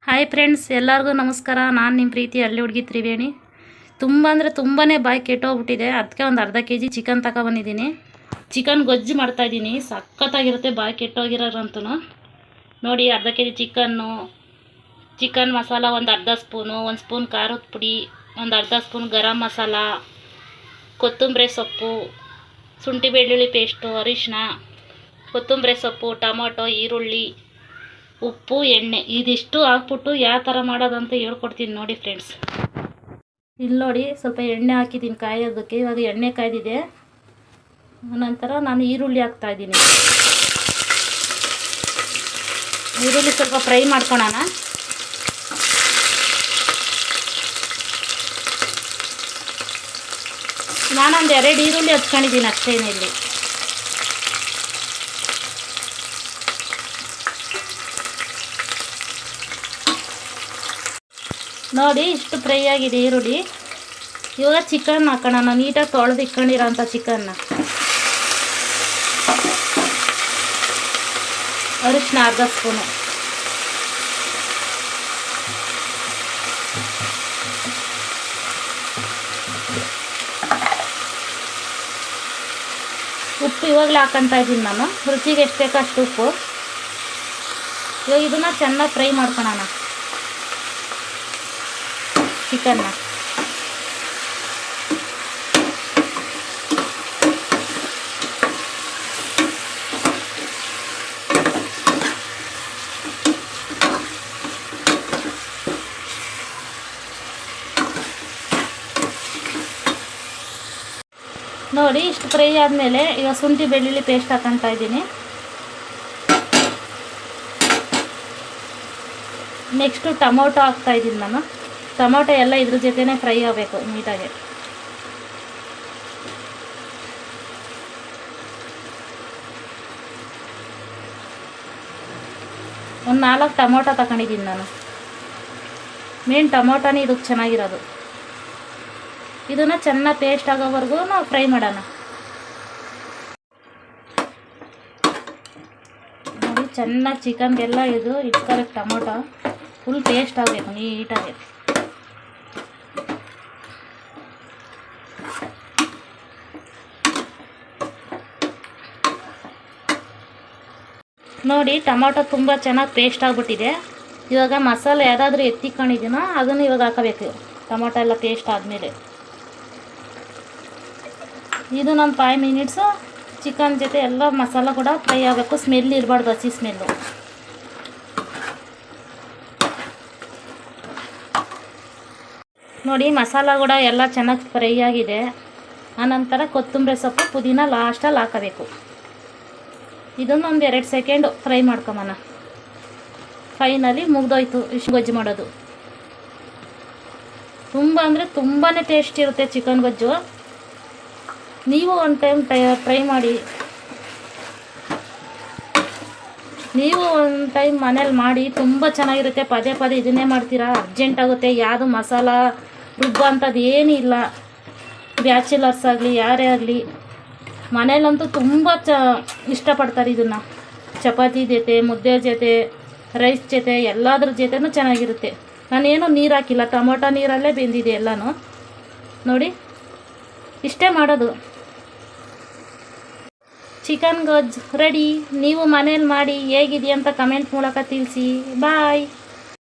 Hi friends, ಎಲ್ಲರಿಗೂ ನಮಸ್ಕಾರ. ನಾನು ನಿಮ್ಮ ಪ್ರೀತಿ ಹಳ್ಳಿ ಹುಡುಗಿ ತ್ರಿವೇಣಿ. ತುಂಬ ಅಂದರೆ ತುಂಬಾ ಬಾಯಿ ಕೆಟ್ಟೋಗ್ಬಿಟ್ಟಿದೆ. ಅದಕ್ಕೆ ಒಂದು ಅರ್ಧ ಕೆ ಜಿ ಚಿಕನ್ ತಗೊಬಂದಿದ್ದೀನಿ. ಚಿಕನ್ ಗೊಜ್ಜು ಮಾಡ್ತಾಯಿದ್ದೀನಿ. ಸಖತ್ತಾಗಿರುತ್ತೆ ಬಾಯಿ ಕೆಟ್ಟೋಗಿರೋರಂತೂ. ನೋಡಿ, ಅರ್ಧ ಕೆ ಜಿ ಚಿಕನ್ ಮಸಾಲ ಒಂದು ಅರ್ಧ ಸ್ಪೂನು, ಒಂದು ಸ್ಪೂನ್ ಖಾರದ ಪುಡಿ, ಒಂದು ಅರ್ಧ ಸ್ಪೂನ್ ಗರಂ ಮಸಾಲ, ಕೊತ್ತಂಬರಿ ಸೊಪ್ಪು, ಶುಂಠಿ ಬೆಳ್ಳುಳ್ಳಿ ಪೇಸ್ಟು, ಅರಿಶಿನ, ಕೊತ್ತಂಬರಿ ಸೊಪ್ಪು, ಟೊಮೊಟೊ, ಈರುಳ್ಳಿ, ಉಪ್ಪು, ಎಣ್ಣೆ ಇದಿಷ್ಟು ಹಾಕ್ಬಿಟ್ಟು ಯಾವ ಥರ ಮಾಡೋದಂತ ಹೇಳ್ಕೊಡ್ತೀನಿ ನೋಡಿ ಫ್ರೆಂಡ್ಸ್. ಇಲ್ಲಿ ನೋಡಿ, ಸ್ವಲ್ಪ ಎಣ್ಣೆ ಹಾಕಿದ್ದೀನಿ ಕಾಯೋದಕ್ಕೆ. ಇವಾಗ ಎಣ್ಣೆ ಕಾಯ್ದಿದೆ. ನಂತರ ನಾನು ಈರುಳ್ಳಿ ಹಾಕ್ತಾಯಿದ್ದೀನಿ. ಈರುಳ್ಳಿ ಸ್ವಲ್ಪ ಫ್ರೈ ಮಾಡ್ಕೊಳ್ಳೋಣ. ನಾನೊಂದು 2 ಈರುಳ್ಳಿ ಹಚ್ಕೊಂಡಿದ್ದೀನಿ ಅಷ್ಟೇನೆ. ಇಲ್ಲಿ ನೋಡಿ, ಇಷ್ಟು ಫ್ರೈ ಆಗಿದೆ ಈರುಳ್ಳಿ. ಇವಾಗ ಚಿಕನ್ ಹಾಕೋಣ. ನಾನು ನೀಟಾಗಿ ತೊಳೆದು ಇಟ್ಕೊಂಡಿರೋಂಥ ಚಿಕನ್ನ. ಅರಿಶಿನ ಅರ್ಧ ಸ್ಪೂನು, ಉಪ್ಪು ಇವಾಗಲೇ ಹಾಕೊತಾ ಇದ್ದೀನಿ ನಾನು. ರುಚಿಗೆ ಎಷ್ಟು ಬೇಕೋ ಅಷ್ಟು ಉಪ್ಪು. ಇವಾಗ ಇದನ್ನು ಚೆನ್ನಾಗಿ ಫ್ರೈ ಮಾಡ್ಕೊಳ್ಳೋಣ ಚಿಕನ್ನ. ನೋಡಿ, ಇಷ್ಟು ಫ್ರೈ ಆದಮೇಲೆ ಈಗ ಶುಂಠಿ ಬೆಳ್ಳುಳ್ಳಿ ಪೇಸ್ಟ್ ಹಾಕೊತಾ ಇದ್ದೀನಿ. ನೆಕ್ಸ್ಟು ಟೊಮೊಟೊ ಹಾಕ್ತಾಯಿದ್ದೀನಿ ನಾನು. ಟೊಮೊಟೊ ಎಲ್ಲ ಇದ್ರ ಜೊತೆನೇ ಫ್ರೈ ಆಗಬೇಕು ನೀಟಾಗಿ. ಒಂದು 4 ಟೊಮೊಟೊ ತಗೊಂಡಿದ್ದೀನಿ ನಾನು. ಮೇನ್ ಟೊಮೊಟೊನೇ ಇದಕ್ಕೆ ಚೆನ್ನಾಗಿರೋದು. ಇದನ್ನು ಚೆನ್ನಾಗಿ ಪೇಸ್ಟ್ ಆಗೋವರೆಗೂ ನಾವು ಫ್ರೈ ಮಾಡೋಣ. ನೋಡಿ, ಚೆನ್ನಾಗಿ ಚಿಕನ್ಗೆಲ್ಲ ಇದು ಇಟ್ಕೊಳಕ್ಕೆ ಟೊಮೊಟೊ ಫುಲ್ ಪೇಸ್ಟ್ ಆಗಬೇಕು ನೀಟಾಗಿ. ನೋಡಿ, ಟೊಮೊಟೊ ತುಂಬ ಚೆನ್ನಾಗಿ ಪೇಸ್ಟ್ ಆಗಿಬಿಟ್ಟಿದೆ. ಇವಾಗ ಮಸಾಲೆ ಯಾವುದಾದ್ರೂ ಎತ್ತಿಕೊಂಡಿದ್ದೀನೋ ಅದನ್ನು ಇವಾಗ ಹಾಕಬೇಕು. ಟೊಮೊಟೊ ಎಲ್ಲ ಪೇಸ್ಟ್ ಆದಮೇಲೆ ಇದು ಒಂದು 5 ಮಿನಿಟ್ಸು ಚಿಕನ್ ಜೊತೆ ಎಲ್ಲ ಮಸಾಲ ಕೂಡ ಫ್ರೈ ಆಗಬೇಕು. ಸ್ಮೆಲ್ ಇರಬಾರ್ದು, ಹಸಿ ಸ್ಮೆಲ್ಲು. ನೋಡಿ, ಮಸಾಲ ಕೂಡ ಎಲ್ಲ ಚೆನ್ನಾಗಿ ಫ್ರೈ ಆಗಿದೆ. ಆನಂತರ ಕೊತ್ತಂಬರಿ ಸೊಪ್ಪು, ಪುದೀನ ಲಾಸ್ಟಲ್ಲಿ ಹಾಕಬೇಕು. ಇದನ್ನು ಒಂದು 2 ಸೆಕೆಂಡು ಫ್ರೈ ಮಾಡ್ಕೊಂಬನ. ಫೈನಲಿ ಮುಗ್ದೋಯ್ತು ಇಷ್ಟು ಗೊಜ್ಜು ಮಾಡೋದು. ತುಂಬ ಅಂದರೆ ತುಂಬಾ ಟೇಸ್ಟ್ ಇರುತ್ತೆ ಚಿಕನ್ ಗೊಜ್ಜು. ನೀವು ಒಂದು ಟೈಮ್ ಟ್ರೈ ಮಾಡಿ. ನೀವು ಒಂದು ಟೈಮ್ ಮನೇಲಿ ಮಾಡಿ, ತುಂಬ ಚೆನ್ನಾಗಿರುತ್ತೆ. ಪದೇ ಪದೇ ಇದನ್ನೇ ಮಾಡ್ತೀರಾ, ಅರ್ಜೆಂಟ್ ಆಗುತ್ತೆ. ಯಾವುದು ಮಸಾಲ ರುಬ್ಬ ಅಂಥದ್ದು ಏನೂ ಇಲ್ಲ. ಬ್ಯಾಚುಲರ್ಸ್ ಆಗಲಿ ಯಾರೇ ಆಗಲಿ ಮನೇಲಂತೂ ತುಂಬ ಇಷ್ಟಪಡ್ತಾರೆ ಇದನ್ನು. ಚಪಾತಿ ಜೊತೆ, ಮುದ್ದೆ ಜೊತೆ, ರೈಸ್ ಜೊತೆ ಎಲ್ಲದ್ರ ಜೊತೆನೂ ಚೆನ್ನಾಗಿರುತ್ತೆ. ನಾನೇನು ನೀರು ಹಾಕಿಲ್ಲ, ಟೊಮೊಟೊ ನೀರಲ್ಲೇ ಬೆಂದಿದೆ ಎಲ್ಲನೂ. ನೋಡಿ, ಇಷ್ಟೇ ಮಾಡೋದು. ಚಿಕನ್ ಗೊಜ್ಜು ರೆಡಿ. ನೀವು ಮನೇಲಿ ಮಾಡಿ ಹೇಗಿದೆಯಂತ ಕಮೆಂಟ್ ಮೂಲಕ ತಿಳಿಸಿ. ಬಾಯ್.